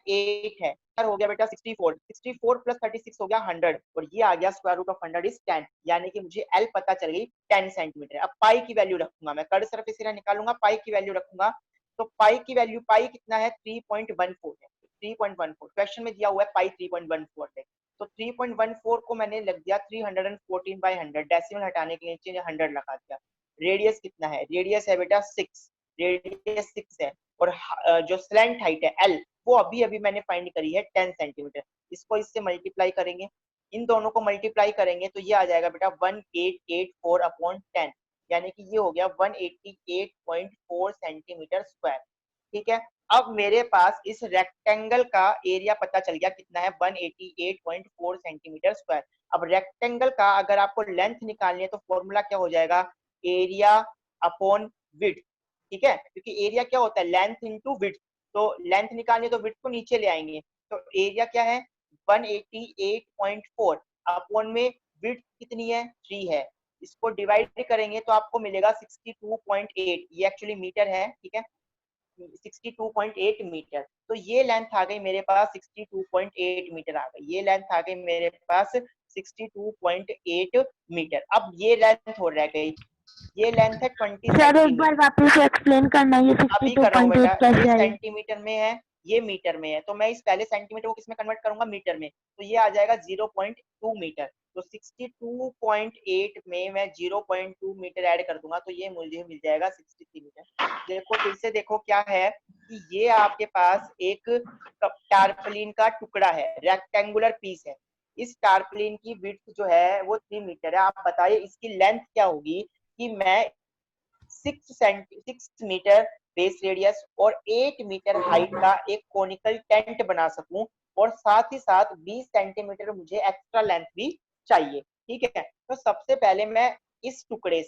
8 है। हो गया बेटा 64, 64 प्लस 36 हो गया 100, और ये आ गया स्क्वायर रूट ऑफ 100 इज 10। यानी कि मुझे एल पता चल गई 10 सेंटीमीटर। अब पाई की वैल्यू रखूंगा, मैं कर्व सरफेस एरिया निकालूंगा, पाई की वैल्यू रखूंगा। तो पाई की वैल्यू, पाई कितना है, 3.14 है। 3.14 क्वेश्चन में दिया हुआ है, पाई 3.14 है। तो 3.14 को मैंने लग दिया 314/100, डेसिमल हटाने के नीचे 100 लगा दिया। रेडियस कितना है, रेडियस है बेटा 6, रेडियस 6 है। और जो स्लैंट हाइट है एल, वो अभी अभी मैंने फाइंड करी है 10 सेंटीमीटर। इसको इससे मल्टीप्लाई करेंगे, इन दोनों को मल्टीप्लाई करेंगे तो ये आ जाएगा बेटा 1884/10, यानी कि ये हो गया 188.4 सेंटीमीटर स्क्वायर। ठीक है, अब मेरे पास इस रेक्टेंगल का एरिया पता चल गया कितना है, 188.4 सेंटीमीटर स्क्वायर। अब रेक्टेंगल का अगर आपको लेंथ निकालनी है तो फॉर्मूला क्या हो जाएगा, एरिया अपॉन विड्थ। ठीक है, क्योंकि एरिया क्या होता है, लेंथ इंटू विड्थ। तो लेंथ निकालनी है तो विड्थ को नीचे ले आएंगे। तो एरिया क्या है, 188.4 अपॉन में विड्थ कितनी है, 3 है। इसको डिवाइड करेंगे तो आपको मिलेगा 62.8, ये एक्चुअली मीटर है। ठीक है, 62.8 मीटर। तो ये लेंथ आ गई मेरे पास 62.8 मीटर आ गई, ये लेंथ आ गई मेरे पास 62.8 मीटर। अब ये लेंथ हो रह गई, ये लेंथ है 20 सर एक बार सेंटीमीटर। वापस से एक्सप्लेन करना, ये अभी कर रहा हूँ बेटा, 62.8 ये कैसे आई? सेंटीमीटर में है, ये मीटर में है, तो मैं इस पहले सेंटीमीटर को किसमें कन्वर्ट करूंगा, मीटर में, तो ये आ जाएगा 0.2 मीटर। तो 62.8 में मैं 0.2 मीटर ऐड कर दूंगा तो ये मुझे मिल जाएगा 63 मीटर। देखो फिर से देखो क्या है कि ये आपके पास एक टारपलिन का टुकड़ा है, रेक्टेंगुलर पीस है। इस टारपलिन की विड्थ जो है वो 3 मीटर है। आप बताइए इसकी लेंथ क्या होगी कि मैं 6 मीटर बेस रेडियस और 8 मीटर हाइट का एक कोनिकल टेंट बना सकूं, और साथ ही साथ 20 सेंटीमीटर मुझे एक्स्ट्रा लेंथ भी चाहिए। ठीक है, तो सबसे पहले मैं इस टुकड़े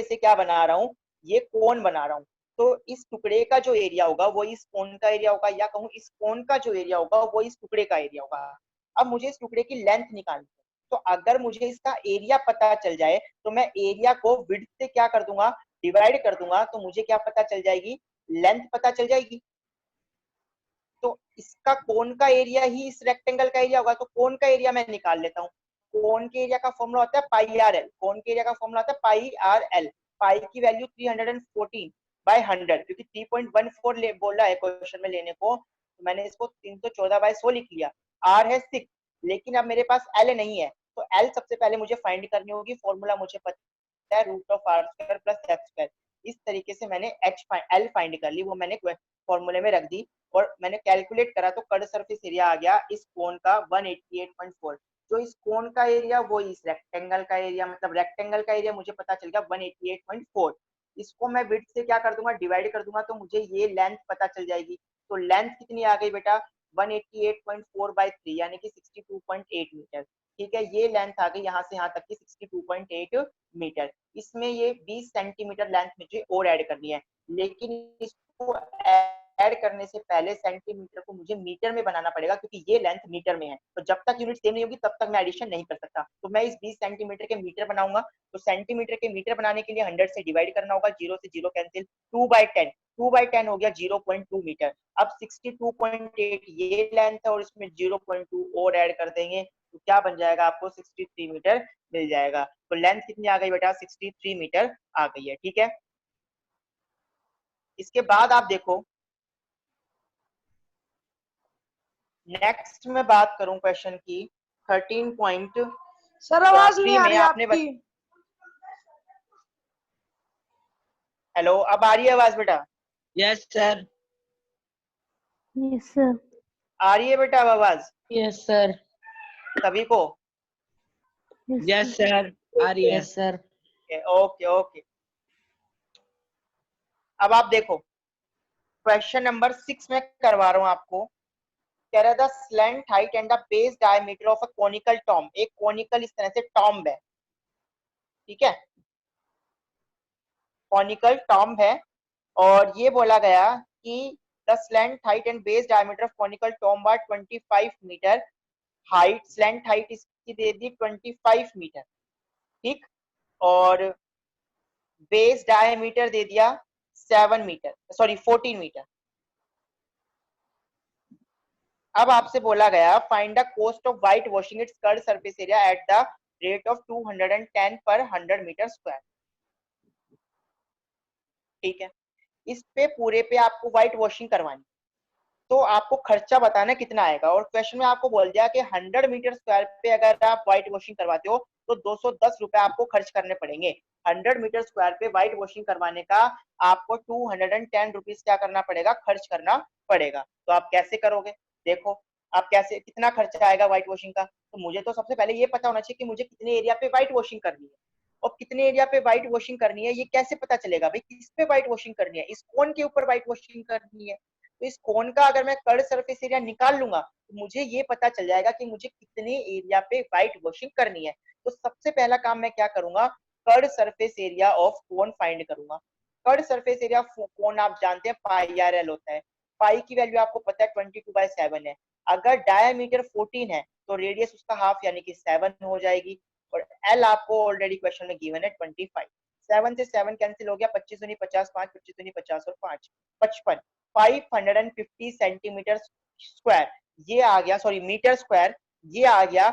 से क्या बना रहा हूँ, ये कोन बना रहा हूँ। तो इस टुकड़े का जो एरिया होगा वो इस कोन का एरिया होगा, या कहूँ इस कोन का जो एरिया होगा वो इस टुकड़े का एरिया होगा। अब मुझे इस टुकड़े की लेंथ निकालनी है, तो अगर मुझे इसका एरिया पता चल जाए तो मैं एरिया को विड्थ से क्या कर दूंगा, डिवाइड कर दूंगा, तो मुझे क्या पता चल जाएगी, लेंथ पता चल जाएगी। तो इसका कोन का एरिया ही इस रेक्टेंगल का एरिया होगा, तो कोन का एरिया मैं निकाल लेता हूँ। कोन के एरिया का फॉर्मूला होता है पाई आर एल, कोन के एरिया का फॉर्मूला होता है पाई आर एल। पाई की वैल्यू 314 बाय 100, क्योंकि 3.14 बोल रहा है क्वेश्चन में लेने को, तो मैंने इसको 314 बाय 100 लिख लिया। आर है 6, लेकिन अब मेरे पास एल नहीं है, तो एल सबसे पहले मुझे फाइंड करनी होगी। फॉर्मूला मुझे पता है, root of R square plus X square. इस तरीके से मैंने एल फाइंड कर ली, वो मैंने फॉर्मूले में रख दी, और मैंने कैलकुलेट करा तो कट सरफेस एरिया आ गया इस कोन का 188.4। जो इस कोन का एरिया वो इस रेक्टेंगल का एरिया, मतलब रेक्टेंगल का एरिया मुझे पता चल गया 188.4। इसको मैं विड्थ से क्या कर दूंगा, डिवाइड कर दूंगा, तो मुझे ये लेंथ पता चल जाएगी। तो लेंथ कितनी आ गई बेटा, 188.4 बाय 3 यानी कि 62.8 मीटर। ठीक है, ये लेंथ आ गई यहाँ से यहाँ तक की 62.8 मीटर। इसमें ये 20 सेंटीमीटर लेंथ मुझे और ऐड करनी है, लेकिन इसको ऐड करने से पहले सेंटीमीटर को मुझे मीटर में बनाना पड़ेगा, क्योंकि ये लेंथ मीटर में है। तो जब तक यूनिट सेम नहीं होगी तब तक मैं एडिशन नहीं कर सकता। तो मैं इस 20 सेंटीमीटर के मीटर बनाऊंगा। तो सेंटीमीटर के मीटर बनाने के लिए 100 से डिवाइड करना होगा, 0 से 0 कैंसिल, 2/10, 2/10 हो गया 0.2 मीटर। अब 62.8 ये लेंथ है और इसमें 0.2 और ऐड कर देंगे, तो क्या बन जाएगा, आपको 63 मीटर मिल जाएगा। तो लेंथ कितनी आ गई बेटा, 63 मीटर आ गई है। ठीक है, इसके बाद आप देखो नेक्स्ट मैं बात करूं क्वेश्चन की 13.3 सर आवाज नहीं आ में रही आपने आपकी। हेलो, अब आ रही है आवाज बेटा? Yes sir. Yes sir. आ रही है बेटा अब आवाज यस सर। सभी को? यस सर, आ रही है। Yes sir. Okay okay. अब आप देखो क्वेश्चन नंबर 6 में करवा रहा हूं आपको। कह रहा था slant height and the base diameter of a conical Tom. एक कोनिकल इस तरह से टॉम्ब है, ठीक है, कॉनिकल टॉम्ब है, और ये बोला गया कि the slant height and base diameter of conical tomb are 25 मीटर। हाइट, स्लैंट हाइट इसकी दे दी 25 मीटर, ठीक, और बेस डायमीटर दे दिया 7 मीटर, सॉरी 14 मीटर। अब आपसे बोला गया find the cost of white washing it's curd surface area at the rate of 210 पर 100 मीटर स्क्वायर। ठीक है, इस पे पूरे पे आपको व्हाइट वॉशिंग करवानी, तो आपको खर्चा बताना कितना आएगा। और क्वेश्चन में आपको बोल दिया कि 100 मीटर स्क्वायर पे अगर आप व्हाइट वॉशिंग करवाते हो तो 210 रुपए आपको खर्च करने पड़ेंगे। 100 मीटर स्क्वायर पे व्हाइट वॉशिंग करवाने का आपको 210 रुपीज क्या करना पड़ेगा, खर्च करना पड़ेगा। तो आप कैसे करोगे, देखो आप कैसे, कितना खर्चा आएगा व्हाइट वॉशिंग का। तो मुझे तो सबसे पहले ये पता होना चाहिए कि मुझे कितने एरिया पे व्हाइट वॉशिंग करनी है, और कितने एरिया पे व्हाइट वॉशिंग करनी है ये कैसे पता चलेगा, भाई किस पे व्हाइट वॉशिंग करनी है, इस कोन के ऊपर व्हाइट वॉशिंग करनी है। तो इस कोन का अगर मैं कर्ड सरफेस एरिया निकाल लूंगा तो मुझे ये पता चल जाएगा कि मुझे कितने एरिया पे व्हाइट वॉशिंग करनी है। तो सबसे पहला काम मैं क्या करूंगा, curd surface area of cone find करूंगा। कर्ड सरफेस एरिया कोन आप जानते हैं पाई आर एल होता है। पाई की वैल्यू आपको पता है 22/7 है। अगर डायमीटर 14 है तो रेडियस उसका हाफ यानी कि 7 हो जाएगी, और एल आपको ऑलरेडी क्वेश्चन में गिवन है 25। 7 से 7 कैंसिल हो गया, 25 दूनी 50, 5 25 दूनी 50 और 5 55, 550 सेंटीमीटर स्क्वायर ये आ गया, सॉरी मीटर स्क्वायर ये आ गया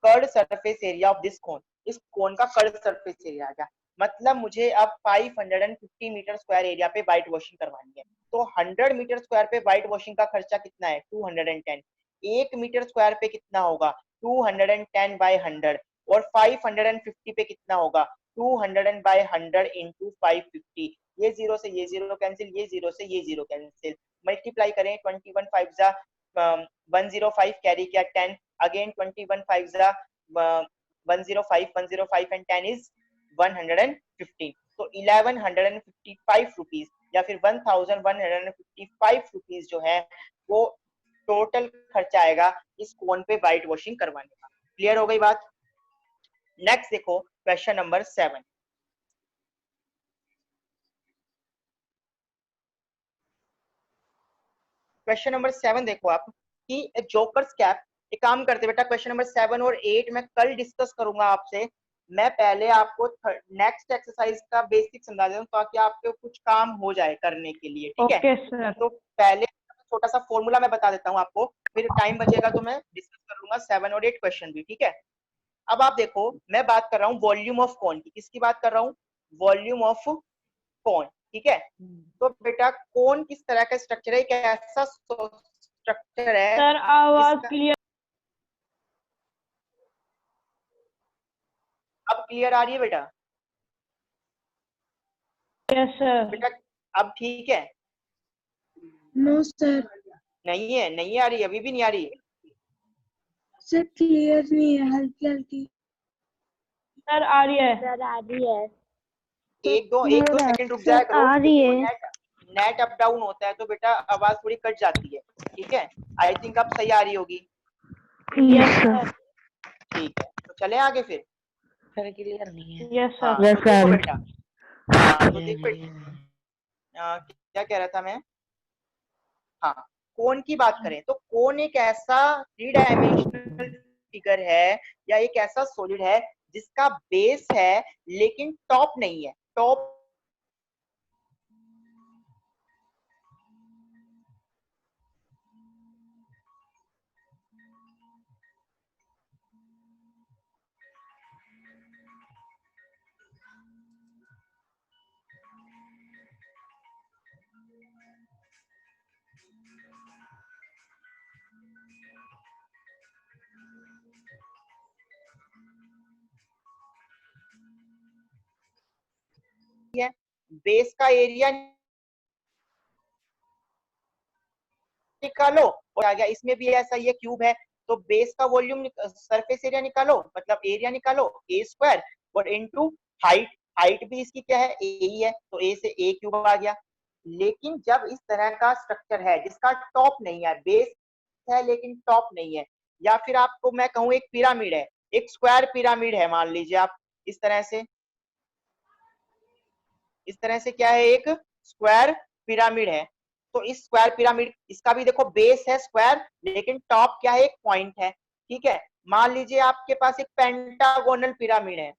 curved surface area of this cone. इस कोन का कर्ड सरफेस एरिया आ गया। मतलब मुझे अब 550 मीटर स्क्वायर एरिया पे व्हाइट वॉशिंग करवानी है, तो 100 मीटर स्क्वायर पे व्हाइट वॉशिंग का खर्चा कितना है 210। 1 मीटर स्क्वायर पे कितना होगा 210 बाय 100, और 550 पे कितना होगा 200 बाय 100 इंटू 550। ये जीरो से ये जीरो कैंसिल, ये जीरो से ये जीरो कैंसिल, मल्टीप्लाई करें 21 5 जा 105 कैरी किया 10, अगेन 21 5 जा 105 एंड 10 इज 115, तो 1155 रुपीज या फिर 1155 रुपीज जो है वो टोटल खर्चा आएगा इस कोन पे व्हाइट वॉशिंग करवाने का। क्लियर हो गई बात। नेक्स्ट देखो क्वेश्चन नंबर 7। क्वेश्चन नंबर 7 देखो आप कि जोकर्स कैप। एक काम करते बेटा, क्वेश्चन नंबर 7 और 8 मैं कल डिस्कस करूंगा आपसे। मैं पहले आपको नेक्स्ट एक्सरसाइज का बेसिक समझा देता हूँ ताकि आपके कुछ काम हो जाए करने के लिए, ठीक है। Okay, sir. तो पहले छोटा सा फॉर्मूला मैं बता देता हूँ आपको, फिर टाइम बचेगा तो मैं डिस्कस कर लूंगा 7 और 8 क्वेश्चन भी, ठीक है। अब आप देखो मैं बात कर रहा हूँ वॉल्यूम ऑफ कोन की। किसकी बात कर रहा हूँ? वॉल्यूम ऑफ कोन, ठीक है। तो बेटा कोन किस तरह का स्ट्रक्चर है, एक ऐसा स्ट्रक्चर है सर आवाज जिसका, क्लियर। अब क्लियर आ रही है बेटा? Yes sir. बेटा अब ठीक है? नो सर, नहीं है, नहीं आ रही, अभी भी नहीं आ रही। सर क्लियर नहीं है, हल्की हल्की। सर आ रही है। सर आ रही है। एक दो सेकंड रुक जाया करो, आ रही क्योंकि वो है। नेट अप डाउन होता है तो बेटा आवाज थोड़ी कट जाती है, ठीक है। आई थिंक अब सही आ रही होगी, यस सर। ठीक है। तो चले आगे फिर। सर क्लियर नहीं है। यस हाँ सर। तो देखो बेटा, हाँ तो देखो क्या कह रहा था मैं, हाँ कोन की बात करें तो कोन एक ऐसा 3 डायमेंशनल फिगर है या एक ऐसा सॉलिड है जिसका बेस है लेकिन टॉप नहीं है। टॉप है, बेस का एरिया निकालो और आ गया। इसमें भी ऐसा ये क्यूब है तो बेस का वॉल्यूम सरफेस एरिया निकालो, मतलब एरिया निकालो ए स्क्वायर और इनटू हाइट। हाइट भी इसकी क्या है ए ही है, तो ए से ए क्यूब आ गया। लेकिन जब इस तरह का स्ट्रक्चर है जिसका टॉप नहीं है, बेस है लेकिन टॉप नहीं है, या फिर आपको मैं कहूँ एक पिरामिड है, एक स्क्वायर पिरामिड है, मान लीजिए आप इस तरह से, इस तरह से क्या है एक स्क्वायर पिरामिड है। तो इस स्क्वायर पिरामिड, इसका भी देखो बेस है स्क्वायर लेकिन टॉप क्या है एक पॉइंट है, ठीक है। मान लीजिए आपके पास एक पेंटागोनल पिरामिड है,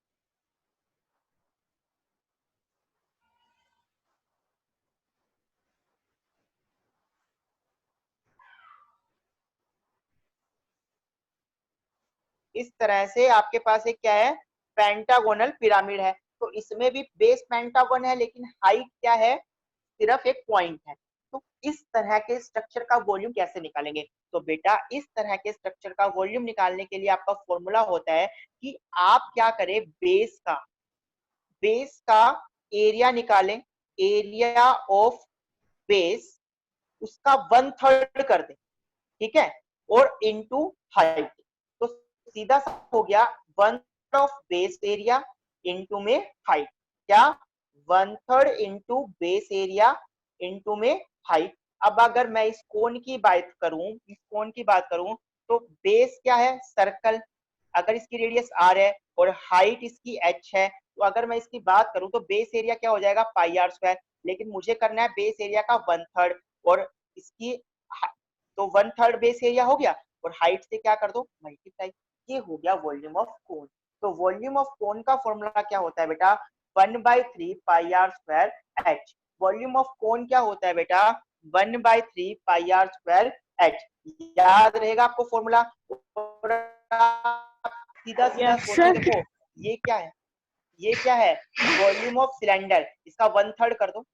इस तरह से आपके पास एक क्या है पेंटागोनल पिरामिड है। तो इसमें भी बेस पेंटागोन है लेकिन हाइट क्या है सिर्फ एक पॉइंट है। तो इस तरह के स्ट्रक्चर का वॉल्यूम कैसे निकालेंगे? तो बेटा इस तरह के स्ट्रक्चर का वॉल्यूम निकालने के लिए आपका फॉर्मूला होता है कि आप क्या करें, बेस का एरिया निकालें, एरिया ऑफ बेस उसका 1/3 कर दें, ठीक है, और इनटू हाइट। तो सीधा सा हो गया 1/3 ऑफ बेस एरिया इनटू में हाइट, क्या 1/3 इनटू बेस एरिया इनटू में हाइट। अब अगर मैं इस कोन की बात करूं, इस कोन की बात करूं तो बेस क्या है सर्कल, अगर इसकी रेडियस r है और हाइट इसकी h है, तो अगर मैं इसकी बात करूं तो बेस एरिया क्या हो जाएगा पाई आर स्क्वायर। लेकिन मुझे करना है बेस एरिया का 1/3 और इसकी, तो 1/3 बेस एरिया हो गया और हाइट से क्या कर दो मल्टीप्लाई, ये हो गया वॉल्यूम ऑफ कोन। तो वॉल्यूम ऑफ कोन का फॉर्मूला क्या होता है बेटा, 1/3 pi R square H. Volume of cone क्या होता है बेटा? 1/3 पाई आर स्क्वायर एच। याद रहेगा आपको फॉर्मूला? सीधा सीधा Yes, सोचो, sir. देखो ये क्या है, ये क्या है? वॉल्यूम ऑफ सिलेंडर, इसका 1/3 कर दो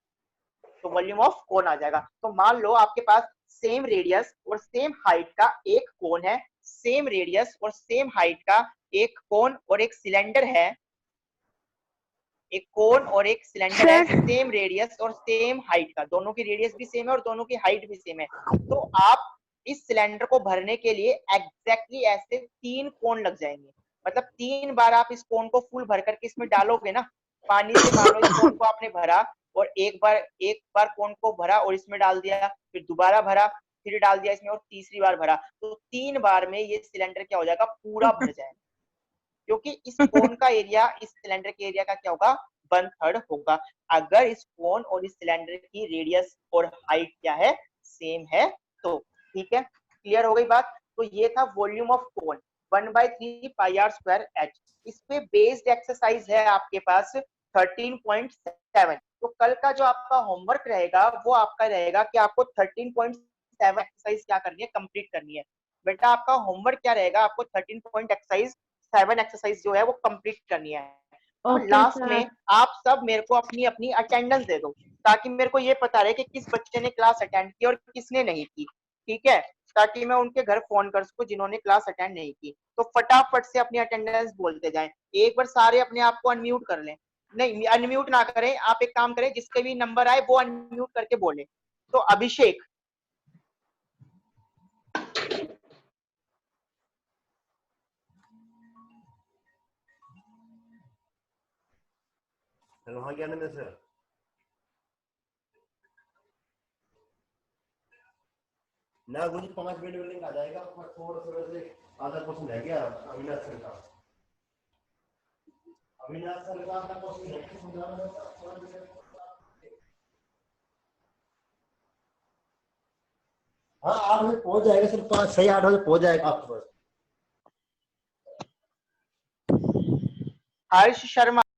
तो वॉल्यूम ऑफ कोन आ जाएगा। तो मान लो आपके पास सेम रेडियस और सेम हाइट का एक कोन है, सेम रेडियस और सेम हाइट का एक कोन और एक सिलेंडर है, एक कोन और एक सिलेंडर है, Sir. सेम रेडियस और सेम हाइट का, दोनों की रेडियस भी सेम है और दोनों की हाइट भी सेम है। तो आप इस सिलेंडर को भरने के लिए एग्जैक्टली ऐसे 3 कोन लग जाएंगे। मतलब 3 बार आप इस कोन को फुल भर करके इसमें डालोगे ना, पानी से मान लो इस कोन को आपने भरा और एक बार कोन को भरा और इसमें डाल दिया, फिर दोबारा भरा, फिर डाल दिया इसमें और तीसरी बार भरा, तो 3 बार में ये सिलेंडर क्या हो जाएगा? पूरा भर जाएगा। क्योंकि इस कोन का एरिया इस सिलेंडर के एरिया का क्या होगा? 1/3 होगा। अगर इस कोन और इस सिलेंडर की रेडियस और हाइट क्या है? सेम है तो। ठीक है, क्लियर हो गई बात? तो ये था volume of cone 1/3 pi R square H. इस पे बेस्ड एक्सरसाइज है आपके पास 13.7। तो कल का जो आपका होमवर्क रहेगा वो आपका रहेगा कि आपको 13.7 एक्सरसाइज क्या करनी है? कंप्लीट करनी है। बेटा आपका होमवर्क क्या रहेगा? आपको 13.7 एक्सरसाइज जो है वो कंप्लीट करनी है। तो Okay, लास्ट sir. में आप सब मेरे को अपनी अपनी अटेंडेंस दे दो, ताकि मेरे को ये पता रहे कि किस बच्चे ने क्लास अटेंड की और किसने नहीं की। ठीक है, ताकि मैं उनके घर फोन कर सकूं जिन्होंने क्लास अटेंड नहीं की। तो फटाफट से अपनी अटेंडेंस बोलते जाएं। एक बार सारे अपने आप को अनम्यूट कर लें, नहीं अनम्यूट ना करें, आप एक काम करें, जिसके भी नंबर आए वो अनम्यूट करके बोले। तो अभिषेक, वहां क्या नाम है सर? ना मुझे 5 मिनट में लिंक आ जाएगा, पर थोड़ा सा वैसे आधा क्वेश्चन रह गया अविनाश सर का। अविनाश सर का आधा क्वेश्चन है, समझाना है। हाँ 8 बजे पहुंच जाएगा सर, 5 6 8 बजे पहुंच जाएगा आपके पास। हर्ष शर्मा।